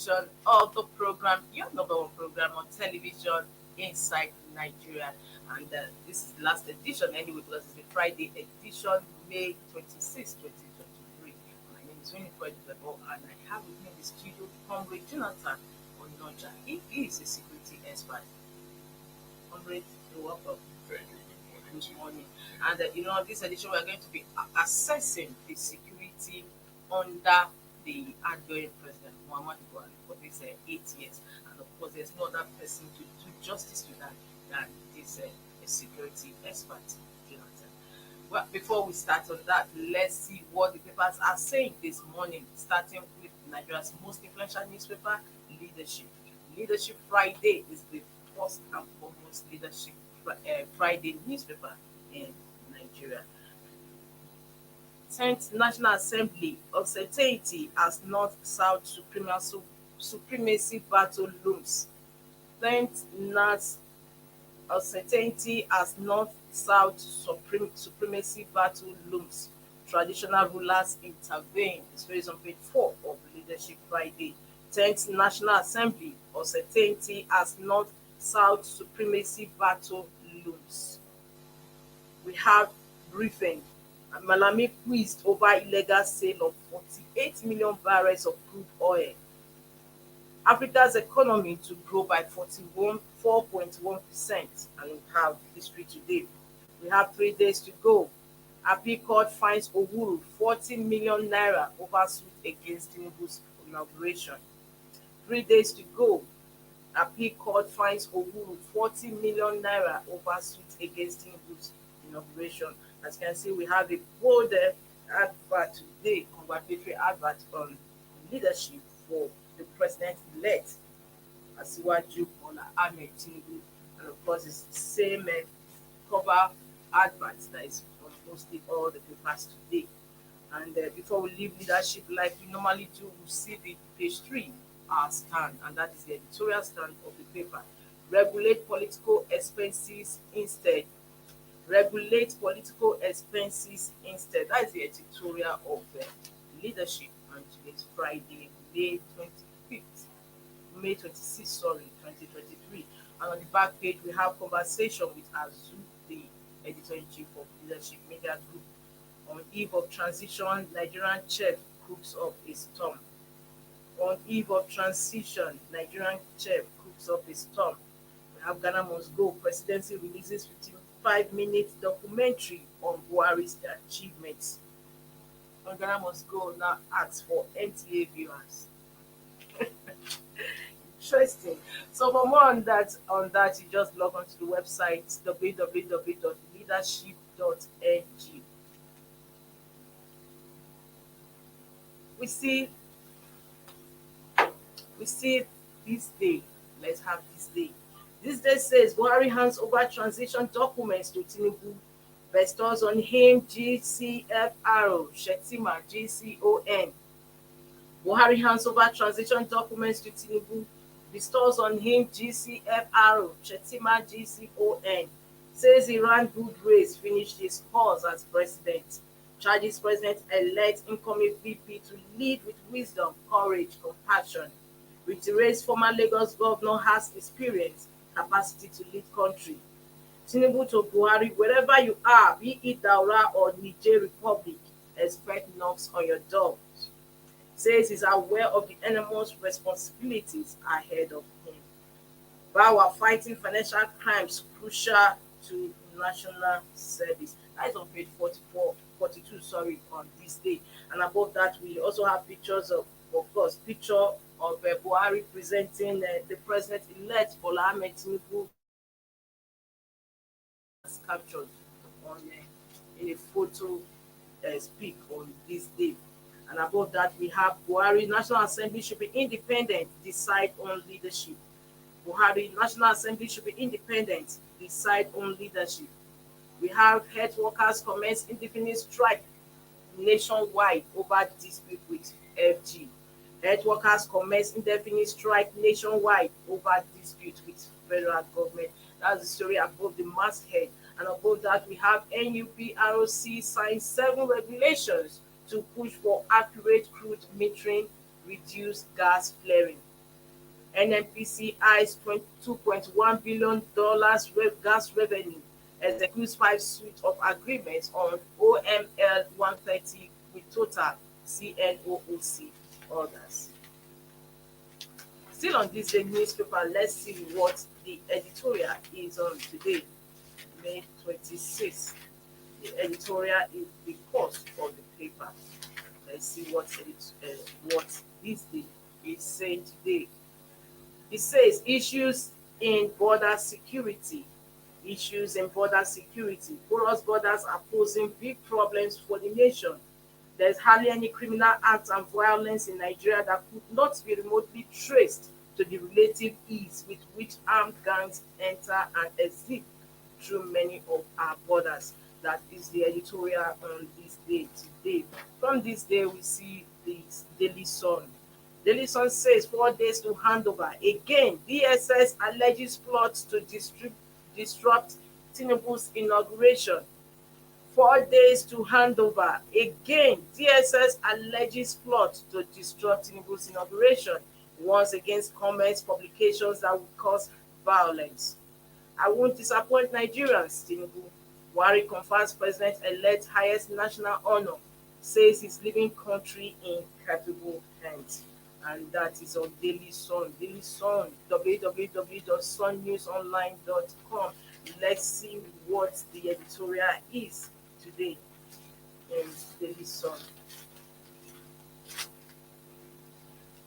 edition of the program, your number one program on television inside Nigeria. And this is the last edition anyway, because it's the Friday edition, May 26, 2023. My name is Winifred Bebo, and I have with me in the studio Comrade Jonathan Onoja. He is a security expert. Comrade, you're welcome. Thank you. Good morning to Good you. morning. And this edition we are going to be assessing the security under the outgoing president Muhammadu Buhari for these 8 years. And of course, there's no other person to do justice to that than this security expert, Jonathan. Well, before we start on that, let's see what the papers are saying this morning, starting with Nigeria's most influential newspaper, Leadership. Leadership Friday is the first and foremost leadership Friday newspaper in Nigeria. 10th National Assembly uncertainty as North-South supremacy battle looms. 10th NAS uncertainty as North-South supremacy battle looms. Traditional rulers intervene. This is on page 4 of Leadership Friday. 10th National Assembly uncertainty as North-South supremacy battle looms. We have briefing. Malami quizzed over illegal sale of 48 million barrels of crude oil. Africa's economy to grow by 4.1%. And we have history today. We have 3 days to go. Appeal Court fines Owuru 40 million naira over suit against Tinubu's inauguration. 3 days to go. Appeal Court fines Owuru 40 million naira over suit against Tinubu's inauguration. As you can see, we have a bold advert today, congratulatory advert on leadership for the president-elect, Asiwaju Bola Ahmed Tinubu. And of course, it's the same cover advert that is on mostly all the papers today. And before we leave leadership like we normally do, we see the page 3, our stand, and that is the editorial stand of the paper. Regulate political expenses instead. Regulate political expenses instead. That is the editorial of leadership. And today's Friday, May 25th, May 26th, sorry, 2023. And on the back page, we have conversation with Azu, the editor-in-chief of Leadership Media Group. On eve of transition, Nigerian chef cooks up a storm. On eve of transition, Nigerian chef cooks up a storm. We have Ghana Must Go. Presidency releases 55-minute documentary on Buhari's achievements. On Ghana Must Go now asks for NTA viewers. Interesting. So for more on that, you just log on to the website www.leadership.ng. We see this day. Let's have this day. This day says Buhari hands over transition documents to Tinubu. Bestows on him GCFRO, Shetima, GCON. Buhari hands over transition documents to Tinubu. Bestows on him GCFRO, Shetima, GCON. Says he ran good race, finished his course as president. Charges president-elect incoming VP to lead with wisdom, courage, compassion. Reiterates former Lagos governor has experience, capacity to lead country. Tinubu to Buhari, wherever you are, be it Daura or Niger Republic, expect knocks on your door. Says he's aware of the enormous responsibilities ahead of him. Bawa fighting financial crimes crucial to national service. That is on page 42, on this day. And above that, we also have pictures of course, picture of Buhari presenting the president-elect Bola Ahmed Tinubu as captured on in a photo speak on this day. And above that, we have Buhari National Assembly should be independent, decide on leadership. Buhari National Assembly should be independent, decide on leadership. We have health workers commence indefinite strike nationwide over dispute with FG. Health workers commence indefinite strike nationwide over dispute with federal government. That's the story above the masthead. And above that, we have NUPROC signs 7 regulations to push for accurate crude metering, reduce gas flaring. NNPC eyes $2.1 billion gas revenue, executes 5 suites of agreements on OML 130 with Total, CNOOC, others. Still on this day newspaper, let's see what the editorial is on today, May 26th. The editorial is the cost of the paper. Let's see what this day is saying today. It says issues in border security. Issues in border security. Porous borders are posing big problems for the nation. There's hardly any criminal acts and violence in Nigeria that could not be remotely traced to the relative ease with which armed gangs enter and exit through many of our borders. That is the editorial on this day today. From this day, we see the Daily Sun. Daily Sun says 4 days to handover. Again, DSS alleges plots to disrupt Tinubu's inauguration. 4 days to handover. Again, DSS alleges plot to disrupt Tinubu's inauguration. Once against comments, publications that will cause violence. I won't disappoint Nigerians, Tinubu. Buhari confers president-elect highest national honor, says he's leaving country in capable hands. And that is on Daily Sun. Daily Sun, www.sunnewsonline.com. Let's see what the editorial is today in Daily Sun.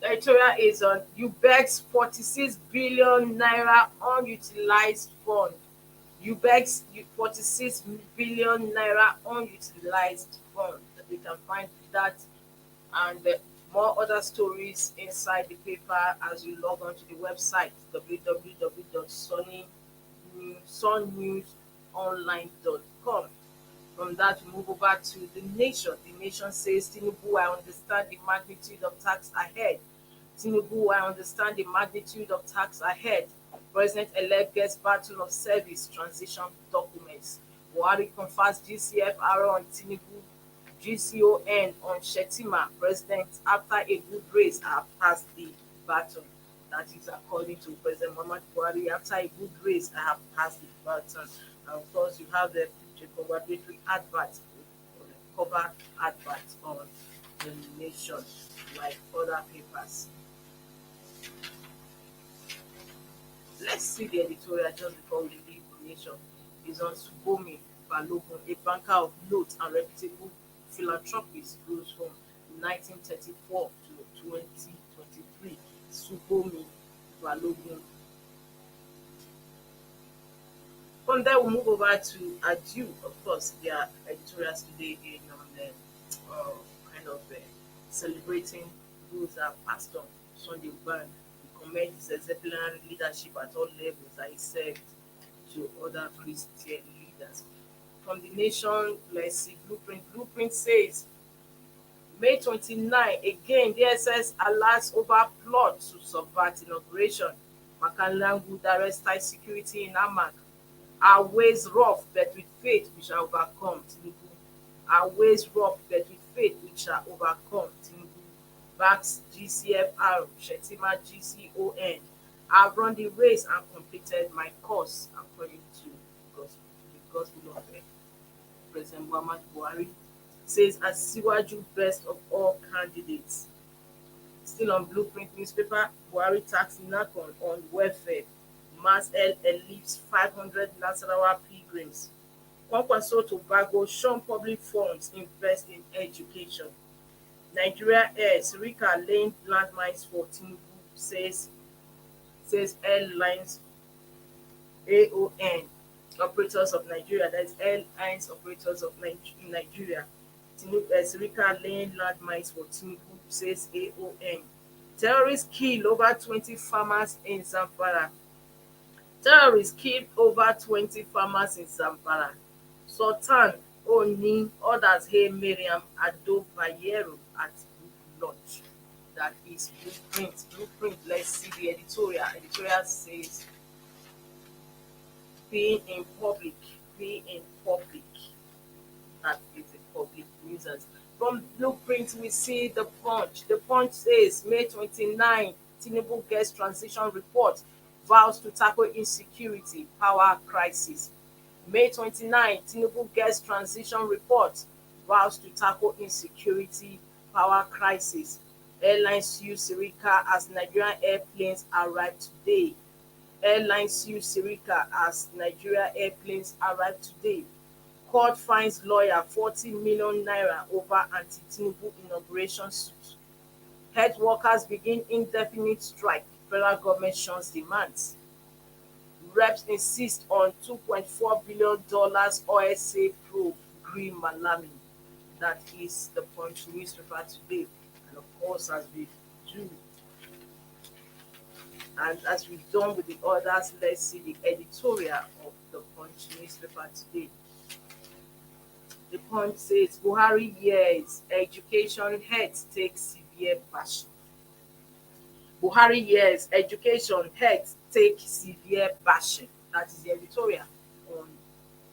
The editorial is on UBEC's 46 billion naira unutilized fund. UBEC's 46 billion naira unutilized fund. You can find that and more other stories inside the paper as you log on to the website www.sunnewsonline.com. From that, we move over to the Nation. The Nation says, Tinubu, I understand the magnitude of tax ahead. Tinubu, I understand the magnitude of tax ahead. President-elect gets battle of service transition documents. Buhari confers GCFR on Tinubu, GCON on Shetima. President, after a good race, have passed the baton. That is according to President Muhammad Buhari. After a good race, I have passed the baton. And of course, you have the congratulatory advert, cover advert on the Nation, like other papers. Let's see the editorial just before we leave the Nation. Is on Subomi Balogun, a banker of note and reputable philanthropist, goes from 1934 to 2023. Subomi Balogun. From there, we'll move over to Adieu. Of course, their editorials today in on kind of celebrating those that passed on. Sunday Ban, we commend his exemplary leadership at all levels that he served to other Christian leaders. From the Nation, let's see Blueprint. Blueprint says, May 29, again, DSS alerts over plot to subvert inauguration. Makanlangu directs tight security in Amak. Our ways rough, but with faith we shall overcome. Tinubu. Our ways rough, but with faith we shall overcome. Tinubu. Backs GCFR, Shetima GCON. I've run the race and completed my course according to the Gospel of President Muhammad Buhari. Says Asiwaju best of all candidates. Still on Blueprint newspaper, Buhari tax Nakon on welfare. Mass leaves 500 Nasarawa pilgrims. Kwankwaso Tobago shun public funds invest in education. Nigeria Air Sirika laying landmines for Tinubu, says Airlines AON Operators of Nigeria. That is Airlines Operators of Nigeria. Sirika laying landmines for Tinubu, says AON. Terrorists kill over 20 farmers in Zamfara. Terrorists killed over 20 farmers in Zamfara. Sultan Oni orders Hey Miriam Ado Bayero at Lodge. That is Blueprint. Blueprint, let's see the editorial. Editorial says, being in public. That is a public nuisance. From Blueprint, we see the Punch. The Punch says, May 29, Tinubu gets transition report, vows to tackle insecurity, power crisis. May 29, Tinubu gets transition report, vows to tackle insecurity, power crisis. Airlines use Sirika as Nigerian airplanes arrive today. Airlines use Sirika as Nigeria airplanes arrive today. Court fines lawyer 40 million naira over anti-Tinubu inauguration suit. Health workers begin indefinite strike. Federal government shuns demands. Reps insist on $2.4 billion oil safe probe green Malami. That is the Punch newspaper today. And of course, do as we've done with the others, let's see the editorial of the Punch newspaper today. The Punch says Buhari years education heads take severe bashing. Buhari years education heads take severe bashing. That is the editorial on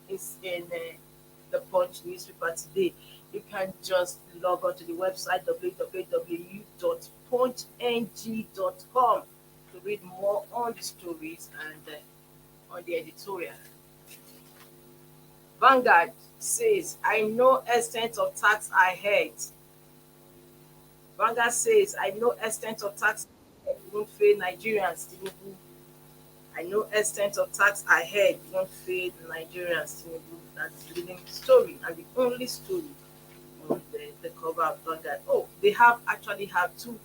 in the Punch newspaper today. You can just log on to the website www.punchng.com to read more on the stories and on the editorial. Vanguard says, I know extent of tax ahead. Vanguard says, I know extent of tax won't fail Nigerians. Tinubu. I know extent of tax ahead won't fail Nigerians. Tinubu. That's the leading story and the only story on the cover of Vanguard. Oh, they actually have two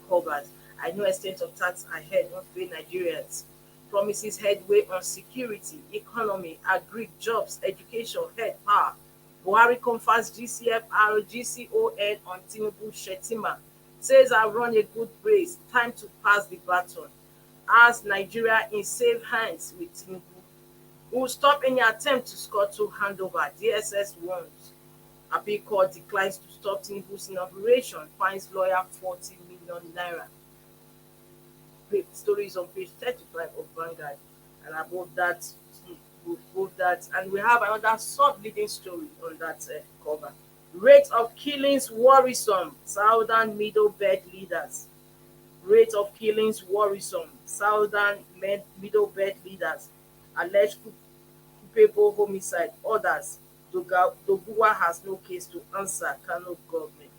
covers. I know extent of tax ahead won't fail Nigerians. Promises headway on security, economy, agri, jobs, education, head power. Buhari confers GCFR, GCON on Tinubu Shetima. Says I run a good race. Time to pass the baton. As Nigeria in safe hands with Tinubu. We will stop any attempt to score to handover. DSS warns. Appeal court declines to stop Tinubu's inauguration. Fines lawyer 40 million naira. Stories on page 35 of Vanguard. And above that, and we have another sub-leading story on that cover. Rate of killings worrisome. Southern Middle Belt leaders. Rate of killings worrisome. Southern Middle Belt leaders. Alleged culpable homicide. Others. Doguwa has no case to answer. Kano government.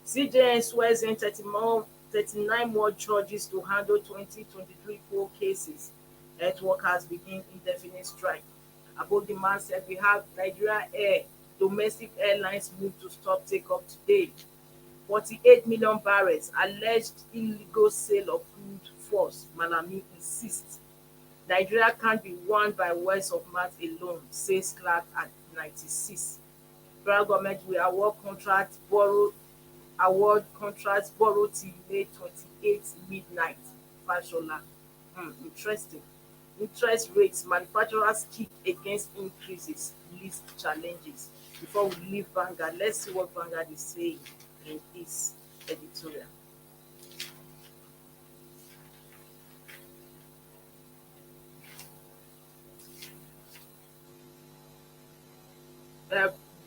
CJN swears in 39 more judges to handle 2023 poll cases. Health workers begin indefinite strike. Above the man said we have Nigeria Air. Domestic airlines move to stop take-off today. 48 million barrels. Alleged illegal sale of crude force. Malami insists. Nigeria can't be won by words of mouth alone, says Clark at 96. Federal government will award contracts borrowed till May 28 midnight. Fashola. Interesting. Interest rates, manufacturers kick against increases, list challenges. Before we leave Vanguard, let's see what Vanguard is saying in its editorial.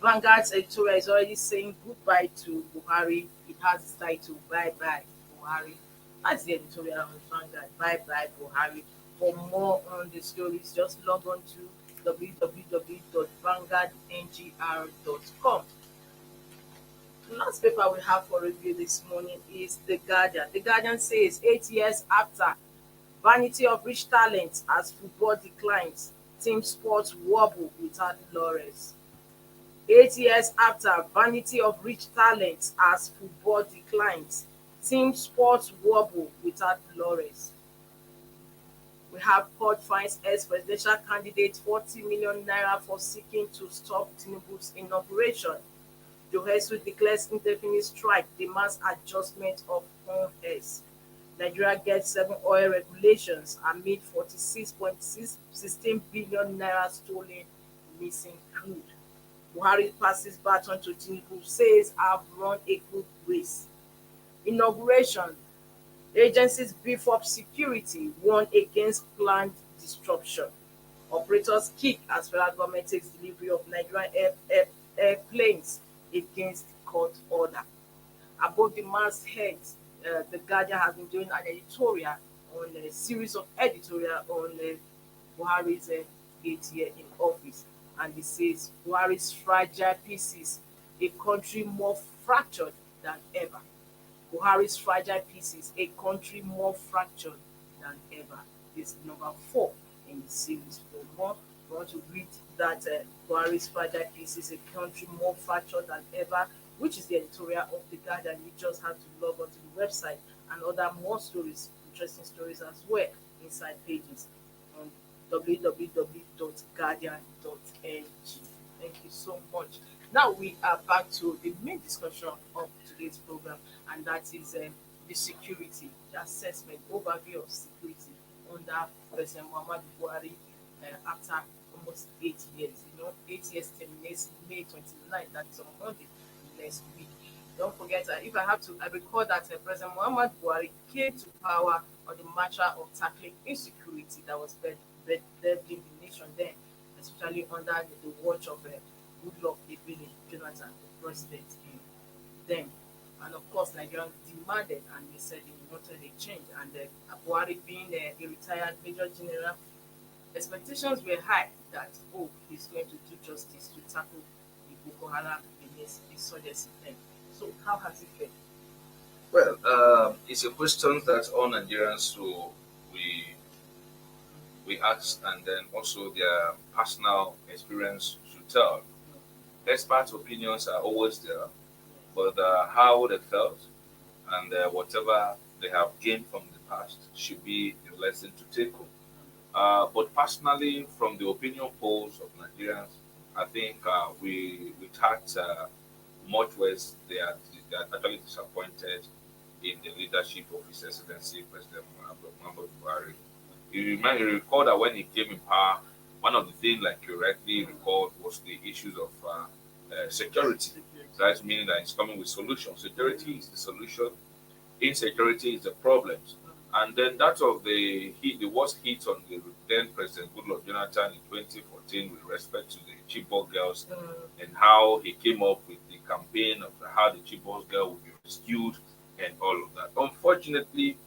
Vanguard's editorial is already saying goodbye to Buhari. It has its title, Bye Bye Buhari. That's the editorial on Vanguard. Bye Bye Buhari. For more on the stories, just log on to www.vanguardngr.com. The last paper we have for review this morning is The Guardian. The Guardian says 8 years after, vanity of rich talent as football declines, team sports wobble without laurels. 8 years after, vanity of rich talent as football declines, team sports wobble without laurels. We have court fines ex-presidential candidate 40 million naira for seeking to stop Tinubu's inauguration. Johesu declares indefinite strike, demands adjustment of home heirs. Nigeria gets 7 oil regulations amid 46.16 billion naira stolen missing crude. Buhari passes baton to Tinubu, says I've run a good race. Inauguration. Agencies beef up security, warn against planned disruption. Operators kick as federal government takes delivery of Nigerian airplanes against court order. Above the man's head, The Guardian has been doing an editorial on a series of editorial on Buhari's 8 year in office, and it says Buhari's fragile pieces, a country more fractured than ever. Buhari's fragile pieces, a country more fractured than ever. This is number 4 in the series. For more, we want to read that Buhari's fragile pieces, a country more fractured than ever, which is the editorial of the Guardian. You just have to log on to the website and other more stories, interesting stories as well, inside pages on www.guardian.ng. Thank you so much. Now we are back to the main discussion of today's program, and that is the security, the assessment, overview of security under President Muhammadu Buhari after almost 8 years. 8 years terminates May 29th, that's on Monday next week. Don't forget, if I have to, I recall that President Muhammad Buhari came to power on the matter of tackling insecurity that was bedeving the nation then, especially under the watch of Goodluck Ebele Jonathan, the president then. And of course, Nigerians demanded and they said they wanted a change. And Buhari being a retired Major General, expectations were high that, oh, he's going to do justice to tackle the Boko Haram insurgency then. So how has it been? Well, it's a question that all Nigerians we we ask, and then also their personal experience should tell. Experts' opinions are always there, but how they felt and whatever they have gained from the past should be a lesson to take home. But personally, from the opinion polls of Nigerians, I think we tacked much worse. They are actually disappointed in the leadership of His Excellency President Muhammadu Buhari. You recall that when he came in power, one of the things, like you rightly recalled, was the issues of security. That meaning that it's coming with solutions. Security is the solution. Insecurity is the problems. And then that of the worst hit on the then President Goodluck Jonathan in 2014 with respect to the Chibok girls and how he came up with the campaign of how the Chibok girl would be rescued and all of that. Unfortunately,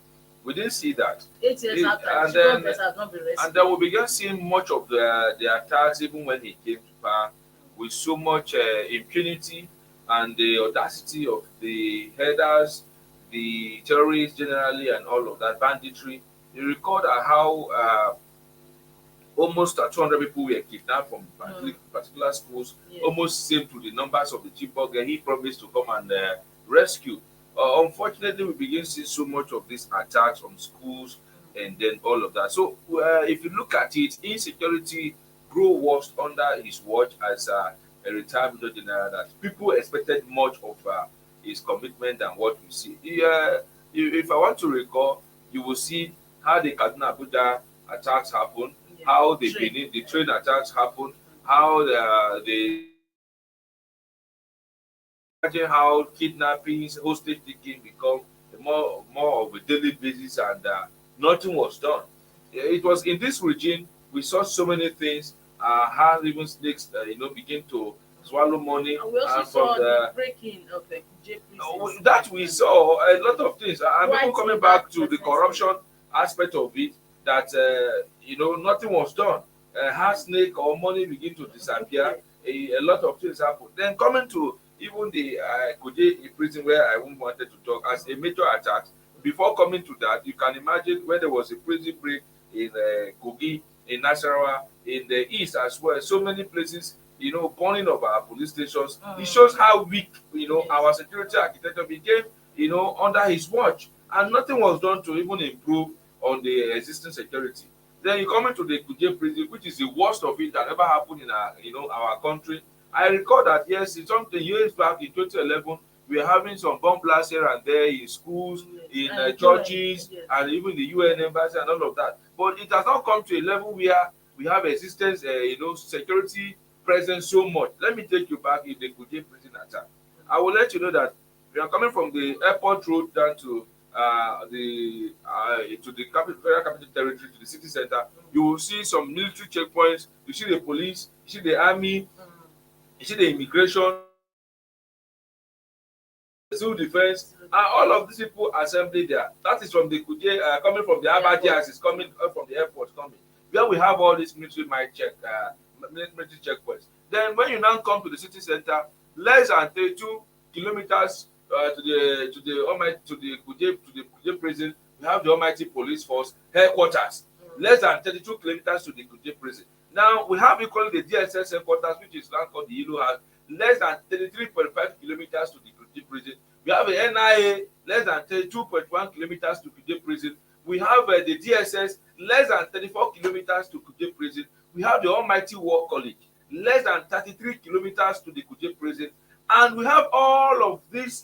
we didn't see that. 8 years after, and Chibok then girls have not been rescued. and then we began seeing much of the attacks even when he came to power with so much impunity and the audacity of the headers, the terrorists generally, and all of that banditry. You recall that how almost 200 people were kidnapped from particular schools, Yes. almost same to the numbers of the Chibok. He promised to come and rescue. Unfortunately, we begin to see so much of these attacks on schools and then all of that. So, if you look at it, insecurity grew worse under his watch as a retired Major General. That people expected much of his commitment than what we see. If I want to recall, you will see how the Kaduna Abuja attacks happen, Yeah. how the Train. Benin, the train attacks happen, how the imagine how kidnappings, hostage taking become more of a daily basis, and nothing was done. It was in this regime we saw so many things. How even snakes, begin to swallow money, And we also and saw from the breaking of the Kuje prisons. that we saw a lot of things. And Right even coming in back that to the presence. corruption aspect of it, that nothing was done. How snake or money begin to disappear, a lot of things happen. Then coming to even the Kuje prison, where I won't wanted to talk as a major attack. Before coming to that, you can imagine when there was a prison break in Kogi, in Nasarawa, in the east as well. So many places, burning of our police stations. It shows how weak, Yes. our security architecture became, under his watch, and nothing was done to even improve on the existing security. Then you come into the Kuje prison, which is the worst of it that ever happened in our country. I recall that yes, it's something years back in 2011, we were having some bomb blasts here and there in schools, Yes. in And churches, UN, yes. and even the UN embassy and all of that. But it has not come to a level where we have existence, security presence so much. Let me take you back in the Kuje prison attack. I will let you know that we are coming from the airport road down to the federal capital territory, to the city center. You will see some military checkpoints. You see the police. You see the army. You see the immigration. civil defense, and all of these people assembly there. That is from the Kuje, coming from the Abaji as is coming from the airport coming. Where we have all these military might check, military checkpoints. Then when you now come to the city center, less than 32 kilometers to the Kuje prison, we have the Almighty Police Force headquarters. Less than 32 kilometers to the Kuje prison. Now we have equally the DSS headquarters, which is now called the Yellow House, less than 33.5 kilometers to the Kuje prison. We have the NIA less than 32.1 kilometers to Kuje prison. We have the DSS less than 34 kilometers to Kuje prison. We have the Almighty War College less than 33 kilometers to the Kuje prison. And we have all of these,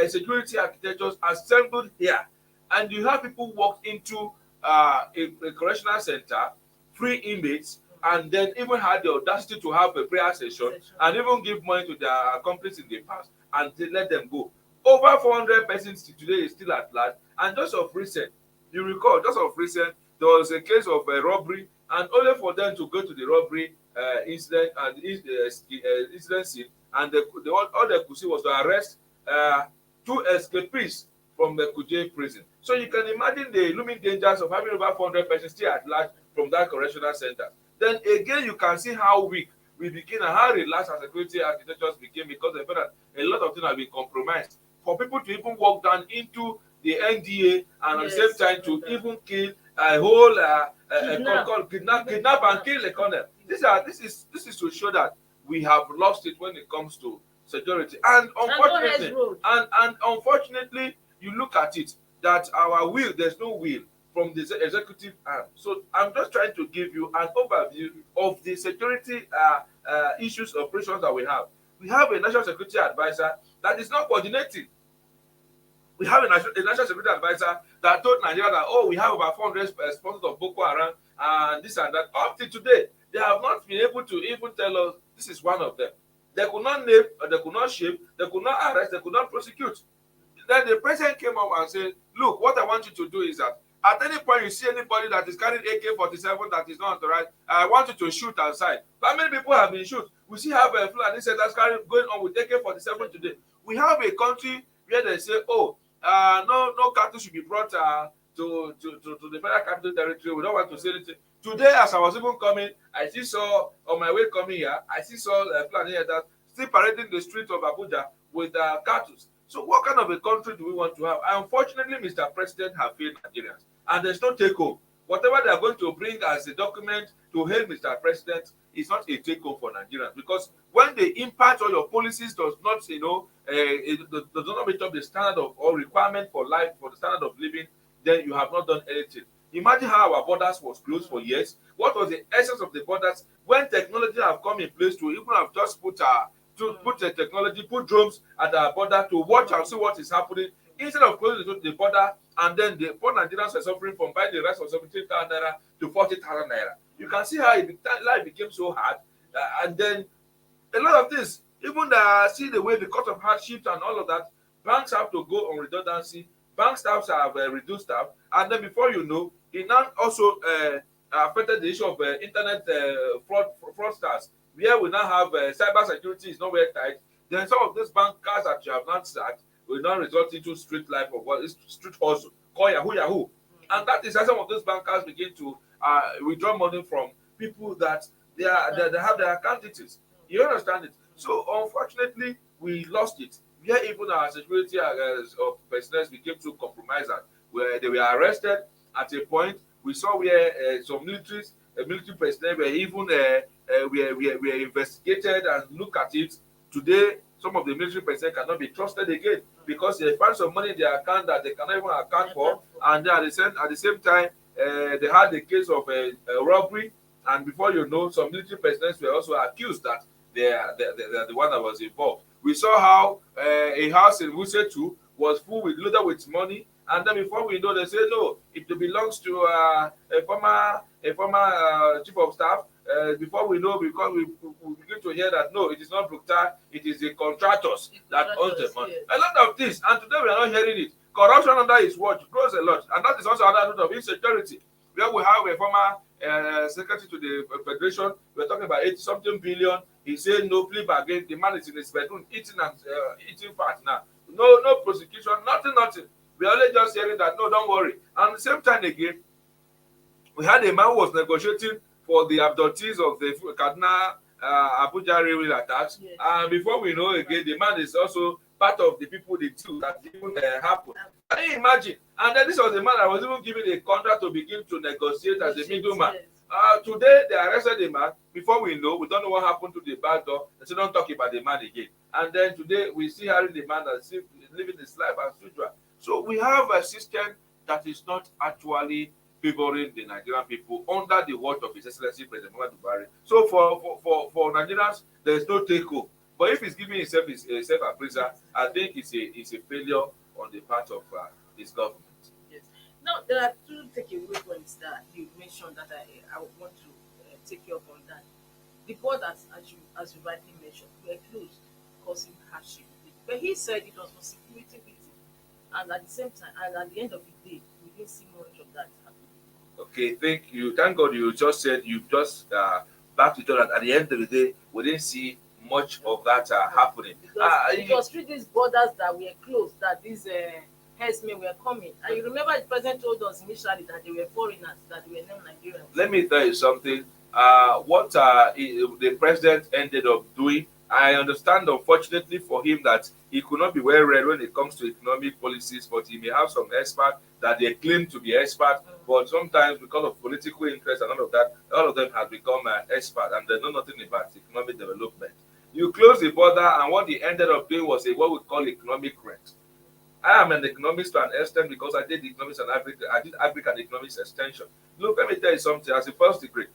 security architectures assembled here. And you have people walk into a correctional center, free inmates, and then even had the audacity to have a prayer session and even give money to their accomplices in the past and they let them go. Over 400 persons today is still at large. And just of recent, you recall, just of recent, there was a case of a robbery, and only for them to go to the robbery incident and incident scene, and all they could see was to arrest 2 escapees from the Kuje prison. So you can imagine the looming dangers of having over 400 persons still at large from that correctional center. Then again, you can see how weak we became and how relaxed our security architectures became, because they felt that a lot of things have been compromised. For people to even walk down into the NDA and at the same time to even kill a whole kidnap and kill a colonel. This is to show that we have lost it when it comes to security. And unfortunately, you look at it that our will, there's no will from the executive arm. So I'm just trying to give you an overview of the security issues, operations that we have. We have a national security advisor that is not coordinating. We have a national security advisor that told Nigeria that, we have about 400 sponsors of Boko Haram and this and that. Up to today, they have not been able to even tell us this is one of them. They could not name, they could not shape, they could not arrest, they could not prosecute. Then the president came up and said, look, what I want you to do is that at any point you see anybody that is carrying AK-47 that is not authorized, I want you to shoot outside. How many people have been shot? We still have a Fulani that's going on with AK-47 today. We have a country where they say, no cattle should be brought to the federal capital territory. We don't want to say anything. Today, as I was even coming, I still saw on my way coming here, I still saw Fulani that still parading the streets of Abuja with cattle. So what kind of a country do we want to have? Unfortunately, Mr. President has failed Nigerians, and there's no take-home. Whatever they are going to bring as a document to hail Mr. President is not a take-home for Nigerians, because when the impact on your policies does not, does not meet up the standard of or requirement for life, for the standard of living, then you have not done anything. Imagine how our borders was closed for years. What was the essence of the borders when technology have come in place to even have just put the technology, put drones at our border to watch and see what is happening, instead of closing the border, and then the poor Nigerians are suffering from buying the rice of 17,000 naira to 40,000 naira. You can see how life became so hard, and then a lot of things, even see the way because of hardships and all of that, banks have to go on redundancy. Bank staffs have reduced staff, and then before you know, it now also affected the issue of internet fraudsters, where we now have cyber security is not very tight. Then some of these bankers that you have not sacked will now result into street life of what is street hustle, call Yahoo. And that is how some of those bankers begin to withdraw money from people that they have their account details. You understand it? So unfortunately, we lost it. Where even our security of personnel became too compromised, where they were arrested at a point. We saw where some military personnel were even were investigated, and look at it. Today, some of the military personnel cannot be trusted again because they found some money in their account that they cannot even account for, and then at the same time, they had the case of a robbery, and before you know, some military personnel were also accused that they are the one that was involved. We saw how a house in Wusetu was loaded with money, and then before we know, they say no, it belongs to a former chief of staff. Before we know, because we begin to hear that no, it is not Bructa, it is the contractors that own the money. Yes. A lot of this, and today we are not hearing it. Corruption under his watch grows a lot, and that is also another root of insecurity. Where we have a former secretary to the federation, we're talking about 80-something billion. He said no plea bargain. The man is in his bedroom eating fat now. no prosecution, nothing. We are only just hearing that, no, don't worry. And at the same time again, we had a man who was negotiating for the abductees of the Kaduna Abuja railway attacks. Yes. And before we know again, the man is also part of the people, the two that even happened. Can you imagine? And then this was the man that was even given a contract to begin to negotiate as a middleman. Yes. Today, they arrested the man. Before we know, we don't know what happened to the back door. They still don't talk about the man again. And then today, we see Harry the man that's living his life as usual. So we have a system that is not actually favoring the Nigerian people under the watch of His Excellency President Muhammadu Buhari. So for Nigerians, there is no take home. But if he's giving himself a self-appraisal, I think it's a failure on the part of his government. Yes. Now, there are two takeaway points that you mentioned that I want to take you up on that. The borders, as you rightly mentioned, were closed, causing hardship. But he said it was for security reasons. And at the same time, and at the end of the day, we didn't see much of that happening. Okay, thank you. Thank God you just said, you just backed it up. At the end of the day, we didn't see much of that happening. Because it was through these borders that were closed that these herdsmen were coming. And you remember the president told us initially that they were foreigners, that they were non-Nigerians. Let me tell you something. What the president ended up doing, I understand, unfortunately for him, that he could not be well read when it comes to economic policies, but he may have some experts that they claim to be experts, but sometimes because of political interest and all of them have become experts and they know nothing about economic development. You close the border, and what he ended up doing was what we call economic rent. I am an economist to an extent because I did economics and I did African economics extension. Look, let me tell you something. As a first degree,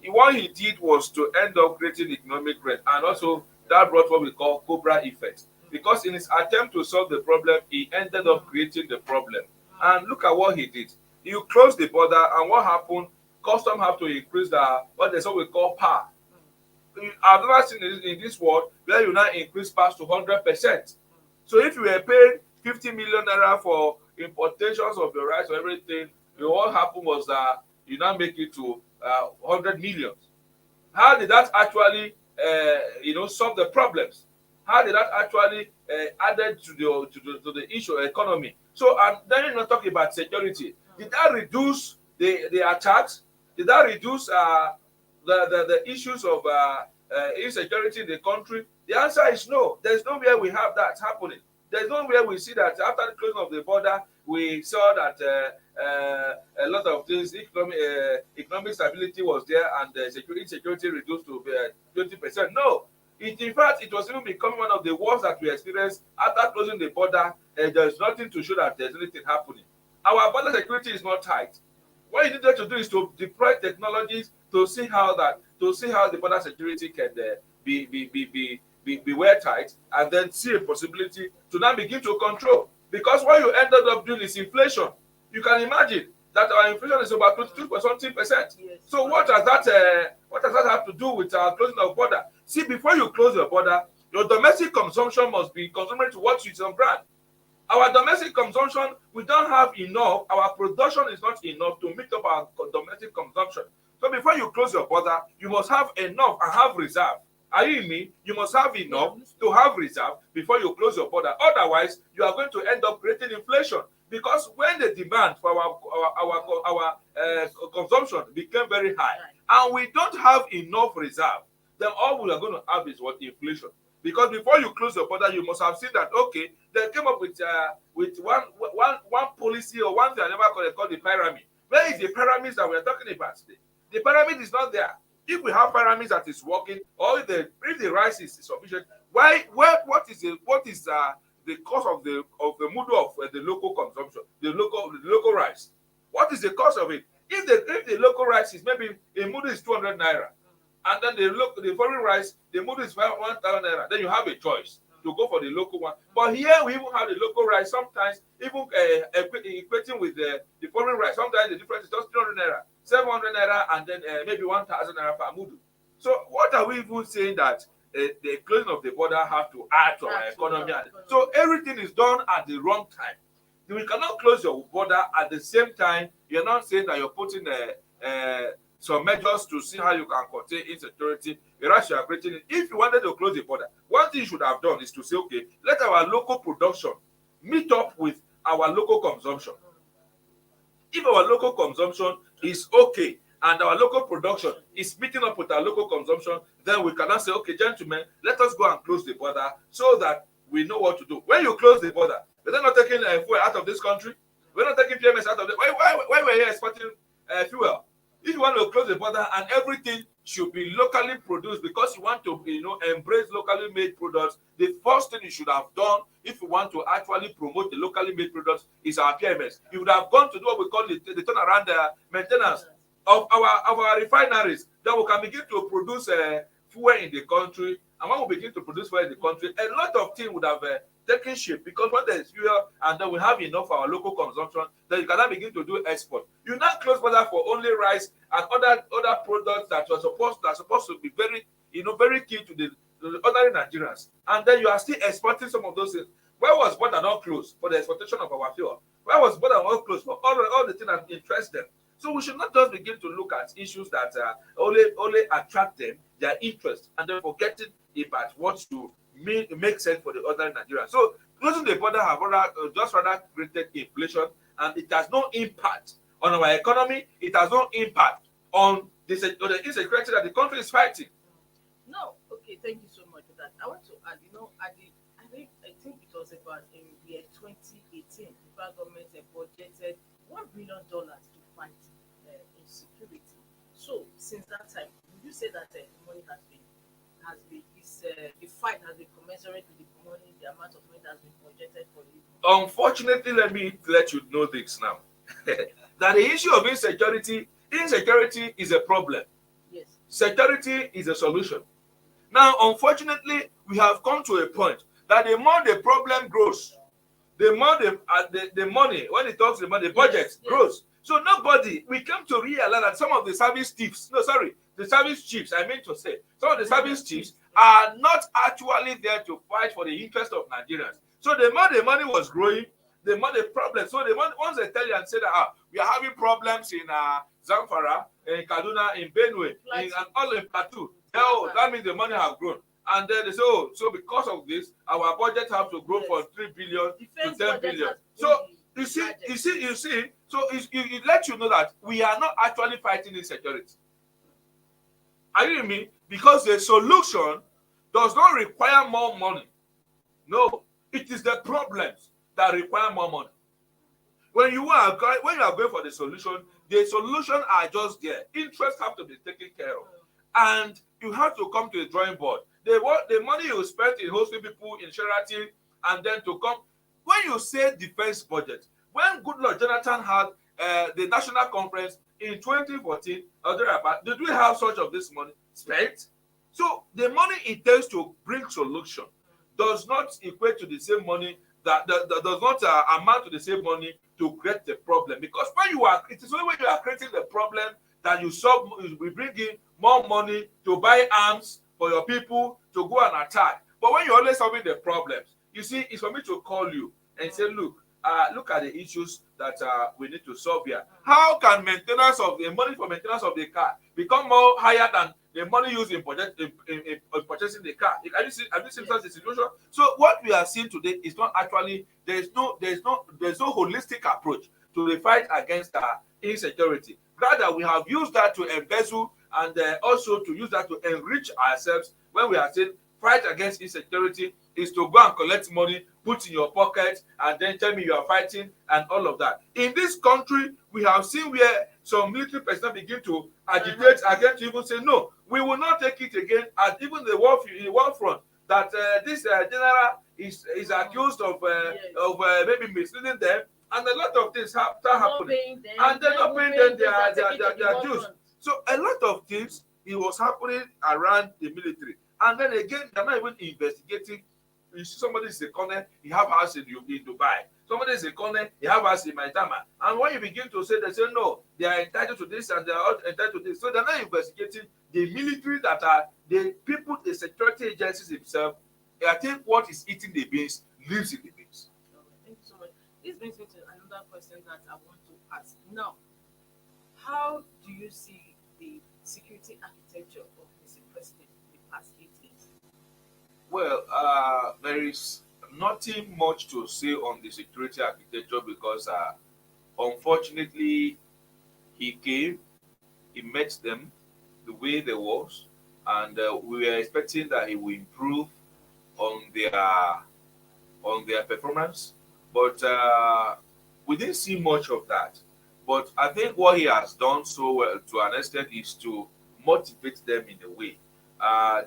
what he did was to end up creating economic rent, and also that brought what we call Cobra effect. Because in his attempt to solve the problem, he ended up creating the problem. And look at what he did. You close the border, and what happened? Custom have to increase what we call PAR. I've never seen in this world where you now increase PAR to 100%. So if you were paid 50 million naira for importations of your rice or everything, what happened was that you now make it to 100 million. How did that actually solve the problems? How did that actually added to the issue of economy? So, and then you're not talking about security. Did that reduce the attacks? Did that reduce the issues of insecurity in the country? The answer is no. There's nowhere we have that happening. There's nowhere we see that after the closing of the border, we saw that a lot of things, economic stability was there, and insecurity reduced to 20%. No. In fact, it was even becoming one of the worst that we experienced after closing the border. There's nothing to show that there's anything happening. Our border security is not tight. What you need to do is to deploy technologies to see how the border security can be well tight, and then see a possibility to now begin to control. Because what you ended up doing is inflation. You can imagine that our inflation is about 22%. Yes. So what does that have to do with our closing of border? See, before you close your border, your domestic consumption must be consumed to what is on ground. Our domestic consumption, we don't have enough. Our production is not enough to meet up our domestic consumption. So before you close your border, you must have enough and have reserve. Are you in me? You must have enough to have reserve before you close your border. Otherwise, you are going to end up creating inflation. Because when the demand for our consumption became very high, and we don't have enough reserve, then all we are going to have is what? Inflation. Because before you close your border, you must have seen that, okay, they came up with one policy or one thing I never called the pyramid. Where is the pyramids that we are talking about today? The pyramid is not there. If we have pyramids that is working, or if the rice is sufficient, what is the cost of the mudu of the local consumption, the local rice? What is the cost of it? If the local rice is maybe a mudu is 200 naira, and then the foreign rice, the mudu is 1,000 naira, then you have a choice to go for the local one. But here we even have the local rice, sometimes even equating with the foreign rice. Sometimes the difference is just 300 naira, 700 naira, and then maybe 1,000 naira per mudu. So what are we even saying that the closing of the border have to add to our economy? So everything is done at the wrong time. We cannot close your border at the same time. You're not saying that you're putting some measures to see how you can contain insecurity. Whereas you are creating it. If you wanted to close the border, one thing you should have done is to say, okay, let our local production meet up with our local consumption. If our local consumption is okay and our local production is meeting up with our local consumption, then we cannot say, okay, gentlemen, let us go and close the border so that we know what to do. When you close the border, we're not taking fuel out of this country. We're not taking PMS out of the. Why we're here exporting fuel? If you want to close the border and everything should be locally produced because you want to, embrace locally made products, the first thing you should have done if you want to actually promote the locally made products is our PMS. You would have gone to do what we call the turnaround maintenance of our refineries. Then we can begin to produce fuel in the country. And when we begin to produce fuel in the country, a lot of things would have taken shape, because when there is fuel and then we have enough for our local consumption, then you cannot begin to do export. You now close border for only rice and other products that are supposed to be very very key to the ordinary Nigerians, and then you are still exporting some of those things. Where was border not closed for the exportation of our fuel? Where was border not closed for all the things that interest them? So we should not just begin to look at issues that only attract them, their interest, and then forgetting about what to make sense for the other Nigerians. So closing the border have just rather created inflation, and it has no impact on our economy. It has no impact on the insecurity that the country is fighting. No, okay, thank you so much for that. I want to add, I think it was about in the year 2018, the federal government budgeted $1 billion to fight insecurity. So since that time, would you say that the money the fight has been commensurate with the money, the amount of money that has been budgeted for it? Unfortunately, let me let you know this now. That the issue of insecurity is a problem. Yes. Security is a solution. Now, unfortunately, we have come to a point that the more the problem grows, the more the money, when it talks about the budget, grows. So we came to realize that some of the service chiefs, the service chiefs, I mean to say, some of the service chiefs are not actually there to fight for the interest of Nigerians. So the more the money was growing, the more the problem. So once they tell you and say that we are having problems in Zamfara, in Kaduna, in Benue, and all in Plateau, that means the money have grown. And then they say, so because of this, our budget has to grow from 3 billion to 10 billion. So you see, so it lets you know that we are not actually fighting insecurity. Are you with me? Because the solution does not require more money. No, it is the problems that require more money. When you are going for the solution are just there. Interests have to be taken care of. And you have to come to the drawing board. The money you spent in hosting people in charity, and then to come. When you say defense budget, when Goodluck Jonathan had the national conference in 2014, did we have such of this money spent? So the money it takes to bring solution does not equate to the same money that does not amount to the same money to create the problem. Because it is only when you are creating the problem that we bring in more money to buy arms for your people to go and attack. But when you're always solving the problems, you see, it's for me to call you and say, look at the issues that we need to solve here. How can maintenance of the money for maintenance of the car become more higher than the money used in purchasing the car? Have you seen such a situation? So what we are seeing today is not actually there's no holistic approach to the fight against insecurity. Rather, we have used that to embezzle and also to use that to enrich ourselves. When we are saying fight against insecurity is to go and collect money, put in your pocket, and then tell me you are fighting and all of that. In this country, we have seen where some military personnel begin to agitate again to even say, no, we will not take it again. And even the war front, that this general is accused of maybe misleading them, and a lot of things start happening. And they're not paying them their dues. So a lot of things, it was happening around the military. And then again, they're not even investigating. You see, somebody is a colonel, he have house in Dubai. Somebody is a colonel, he have house in Maitama. And when you begin to say, they say, no, they are entitled to this and they are not entitled to this. So they're not investigating the military that are the people, the security agencies themselves. I think what is eating the beans lives in the beans. Thank you so much. This brings me to another question that I want to ask. Now, how do you see the security architecture of Mr. President in the past 8 years? Well, there is nothing much to say on the security architecture because unfortunately he came, he met them the way they was, and we were expecting that he will improve on their performance, but we didn't see much of that. But I think what he has done so well to an extent is to motivate them in a way.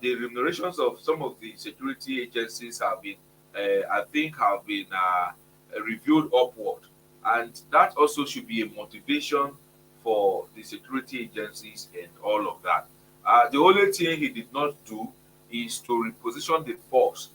The remunerations of some of the security agencies have been, I think, have been reviewed upward, and that also should be a motivation for the security agencies and all of that. The only thing he did not do is to reposition the force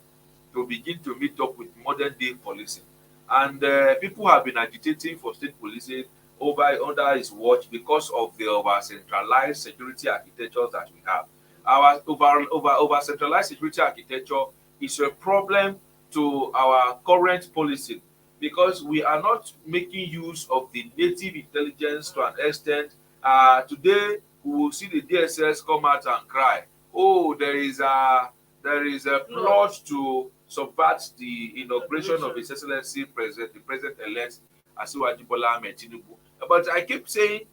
to begin to meet up with modern day policing. And people have been agitating for state policing over under his watch because of the over centralized security architectures that we have. Our over centralized security architecture is a problem to our current policing because we are not making use of the native intelligence to an extent. Today, we will see the DSS come out and cry, "Oh, there is a plot to subvert the inauguration of His Excellency President, the President-elect Asiwaju Bola Ahmed Tinubu." But I keep saying,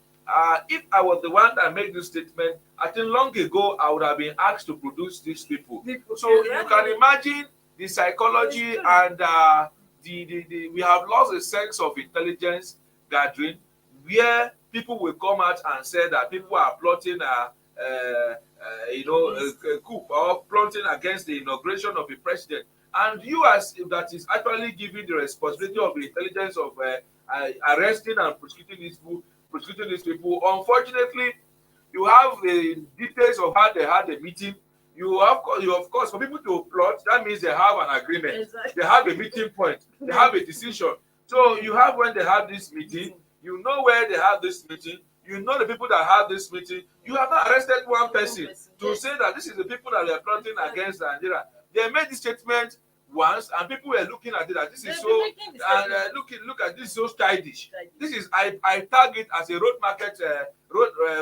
if I was the one that made this statement, I think long ago I would have been asked to produce these people. So you can imagine the psychology and we have lost a sense of intelligence gathering where people will come out and say that people are plotting a coup or plotting against the inauguration of a president, and you as that is actually giving the responsibility of the intelligence of arresting and prosecuting these people. Unfortunately, you have the details of how they had the meeting. You of course, for people to plot, that means they have an agreement. Exactly. They have a meeting point. They have a decision. So you have when they have this meeting, you know where they have this meeting, you know the people that have this meeting. You have not arrested one person to say that this is the people that are plotting against Nigeria. They made this statement once, and people were looking at it that this is so, and look at this so childish. This is I tag it as a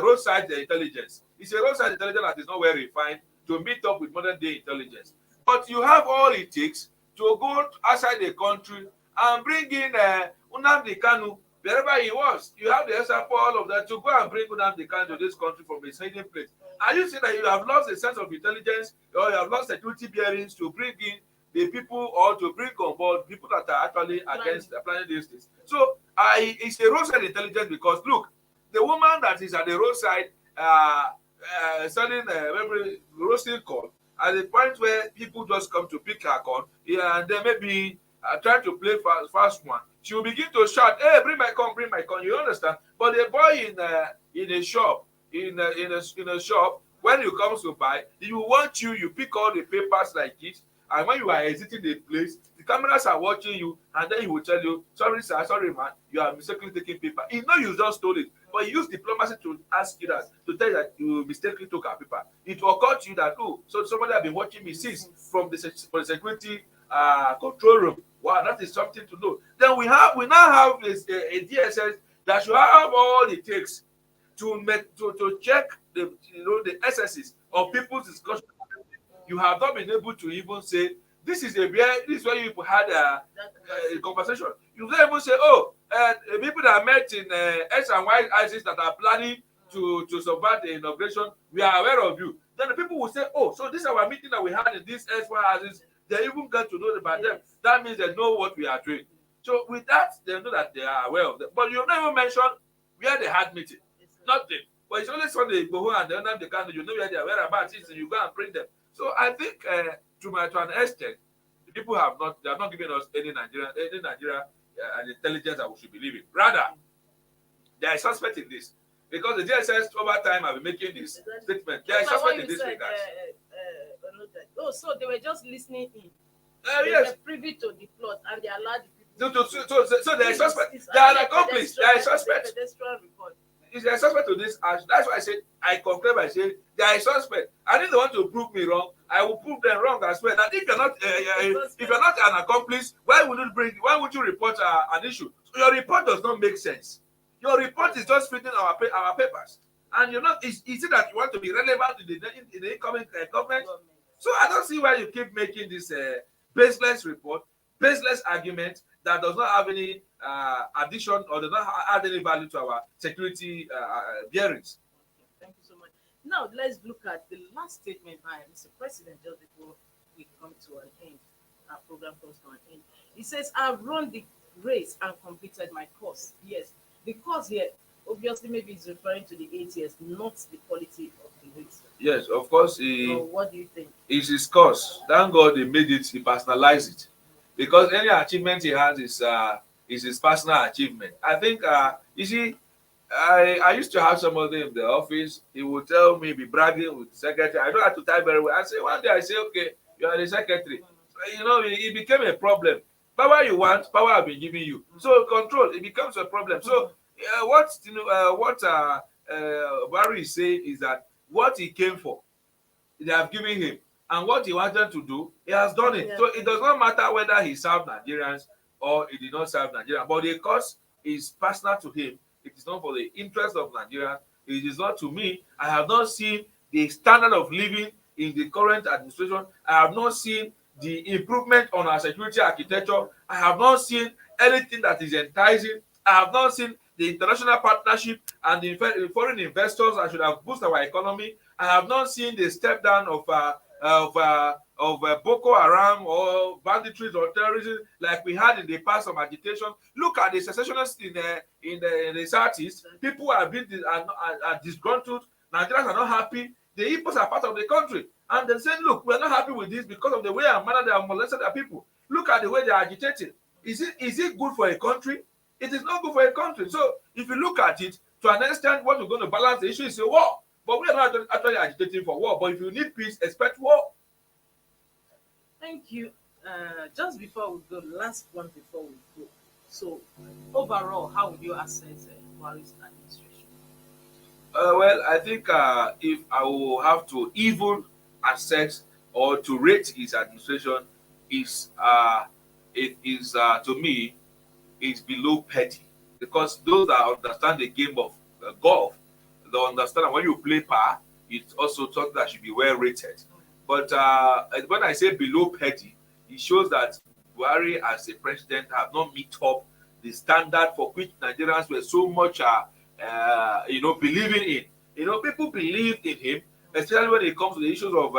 roadside intelligence. It's a roadside intelligence that is not well refined to meet up with modern day intelligence. But you have all it takes to go outside the country and bring in Nnamdi Kanu wherever he was. You have the extra for all of that to go and bring Nnamdi Kanu to this country from his hiding place. Are you saying that you have lost a sense of intelligence or you have lost security bearings to bring in the people or to bring on board people that are actually against planning these things? So it's a roadside intelligence because look, the woman that is at the roadside selling roasting corn at the point where people just come to pick her corn, and then maybe trying to play fast one, she will begin to shout, "Hey, bring my corn!" You understand? But the boy in a shop, in a shop, when you come to buy, he will want you pick all the papers like this, and when you are exiting the place, the cameras are watching you, and then he will tell you, "Sorry sir, sorry man, you are mistakenly taking paper." He know you just stole it, but he used diplomacy to ask you that, to tell you that you mistakenly took our paper. It will occur to you that, oh, so somebody have been watching me since from the security control room. Wow, that is something to know. Then we now have a DSS that should have all it takes to check the excesses of people's discussion. You have not been able to even say this is where you people had a conversation. You don't even say, "Oh, people that met in X and Y axis that are planning to subvert the inauguration, we are aware of you." Then the people will say, "Oh, so this is our meeting that we had in this X Y axis." They even get to know about them. That means they know what we are doing. So with that, they know that they are aware of them. But you never mentioned where they had meeting. Nothing. But it's only Sunday go and the other they can, you know where they are whereabouts is, and you go and bring them. So I think to an extent, the people have not given us any Nigeria and intelligence that we should believe in. Rather, they are suspect in this because the DSS over time have been making this statement. They are suspect in this regard. So they were just listening in. They Yes. were privy to the plot and they allowed the people. So they are suspect. They are an accomplice. They are suspect. Is a suspect to this action. That's why I said I conclude by saying they are a suspect. And if they want to prove me wrong, I will prove them wrong as well. That if you're not an accomplice, why would you report an issue? So your report does not make sense. Your report is just fitting our papers, and you're not. Is it that you want to be relevant in the incoming government? So I don't see why you keep making this baseless report. baseless argument that does not have any addition or does not add any value to our security bearings. Okay, thank you so much. Now let's look at the last statement by Mr. President just before we come to an end. Our program comes to an end. He says, "I've run the race and completed my course." Yes, the course here obviously maybe is referring to the 8 years, not the quality of the race. Yes, of course, So what do you think? it's his course. Thank God they made it, he personalized it. Because any achievement he has is his personal achievement. I think you see, I used to have somebody in the office. He would tell me, be bragging with the secretary. I don't have to type very well. I say one day, I say, okay, you are the secretary. You know, it became a problem. Power you want, power I've been giving you. So control, it becomes a problem. So what Barry is saying is that what he came for, they have given him, and what he wanted to do, he has done it. Yeah. So it does not matter whether he served Nigerians or he did not serve Nigerians, but the cause is personal to him. It is not for the interest of Nigerians. It is not to me. I have not seen the standard of living in the current administration. I have not seen the improvement on our security architecture. I have not seen anything that is enticing. I have not seen the international partnership and the foreign investors that should have boosted our economy. I have not seen the step down of Boko Haram or banditry or terrorism like we had in the past of agitation. Look at the secessionists in the southeast. People are disgruntled. Nigerians are not happy. The Igbos are part of the country, and they say, "Look, we are not happy with this because of the way and manner they have molested their people. Look at the way they are agitating. Is it good for a country? It is not good for a country." So if you look at it, to an extent, what we're going to balance the issue is a war. But we are not actually agitating for war. But if you need peace, expect war. Thank you. Just before we go, last one before we go. So overall, how would you assess Buhari's administration? Well, I think if I will have to even assess or to rate his administration, is it is to me is below petty, because those that understand the game of golf, they understand that when you play par, it's also something that should be well rated. But when I say below petty, it shows that Buhari as a president have not meet up the standard for which Nigerians were so much believing in. People believed in him, especially when it comes to the issues of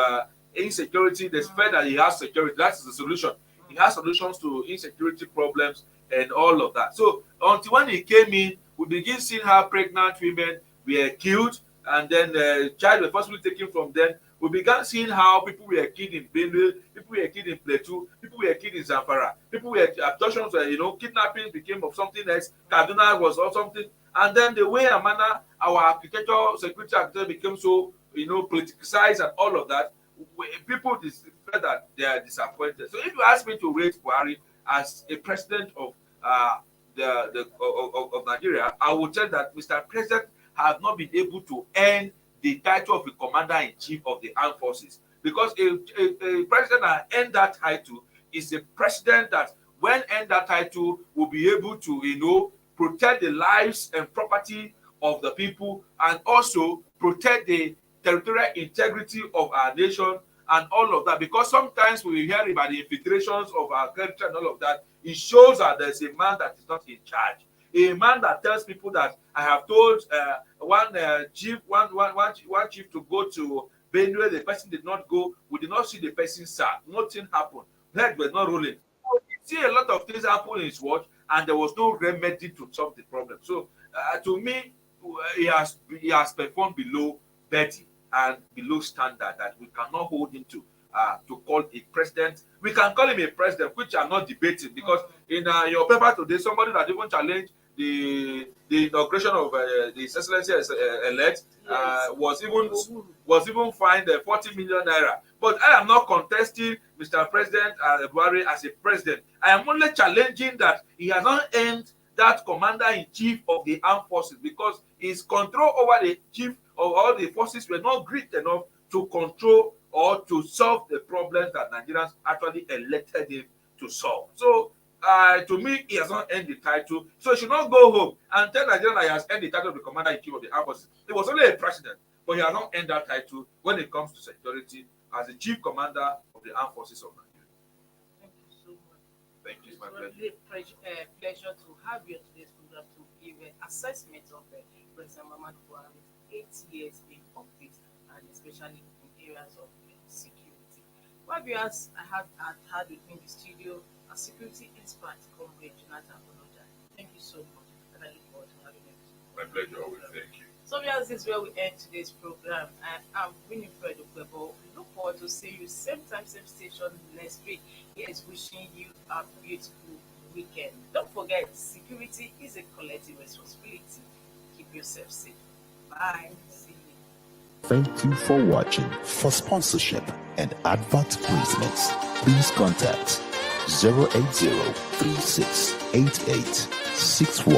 insecurity. They expect that he has security. That's the solution. He has solutions to insecurity problems and all of that. So until when he came in, we begin seeing how pregnant women were killed, and then child were forcibly taken from them. We began seeing how people were killed in Benue, people were killed in Plateau, people were killed in Zamfara, people were abductions, kidnapping became of something else. Kaduna was or something, and then the way and manner our architecture, security architecture became so politicized and all of that. People felt that they are disappointed. So if you ask me to rate Buhari as a president of of Nigeria, I would tell that Mr. President has not been able to earn the title of the commander-in-chief of the armed forces, because a president that earned that title is a president that, when earned that title, will be able to protect the lives and property of the people, and also protect the territorial integrity of our nation and all of that. Because sometimes we hear about the infiltrations of our country and all of that. It shows that there's a man that is not in charge, a man that tells people that I have told one chief to go to Benue. The person did not go. We did not see the person sack. Nothing happened. Head was not rolling. So you see a lot of things happen in his watch, and there was no remedy to solve the problem. So to me, he has performed below Betty and below standard that we cannot hold him to call a president. We can call him a president, which I'm not debating, because in your paper today, somebody that even challenged the inauguration of the excellency elect was even fined 40 million naira. But I am not contesting Mr. President Buhari as a president. I am only challenging that he has not earned that commander-in-chief of the armed forces, because his control over the chief of all the forces were not great enough to control or to solve the problems that Nigerians actually elected him to solve. So to me, he has not earned the title. So he should not go home and tell Nigerians that he has earned the title of the commander-in-chief of the armed forces. He was only a president, but he has not earned that title when it comes to security as the chief commander of the armed forces of Nigeria. Thank you so much. Thank you. It's It my was pleasure. really a pleasure to have you on today's program to give an assessment of President Muhammadu Buhari's 8 years in office and especially in areas of security. Well, viewers, I had with me in the studio a security expert, Comrade Jonathan Onoja. Thank you so much, and I look forward to having you. My pleasure always. Thank you. So, viewers, this is where we end today's program. And I'm Winifred Okwebo. We look forward to seeing you same time, same station next week. Here's wishing you a beautiful weekend. Don't forget, security is a collective responsibility. Keep yourself safe. Bye. See you. Thank you for watching. For sponsorship and advert placements, please contact 080 3688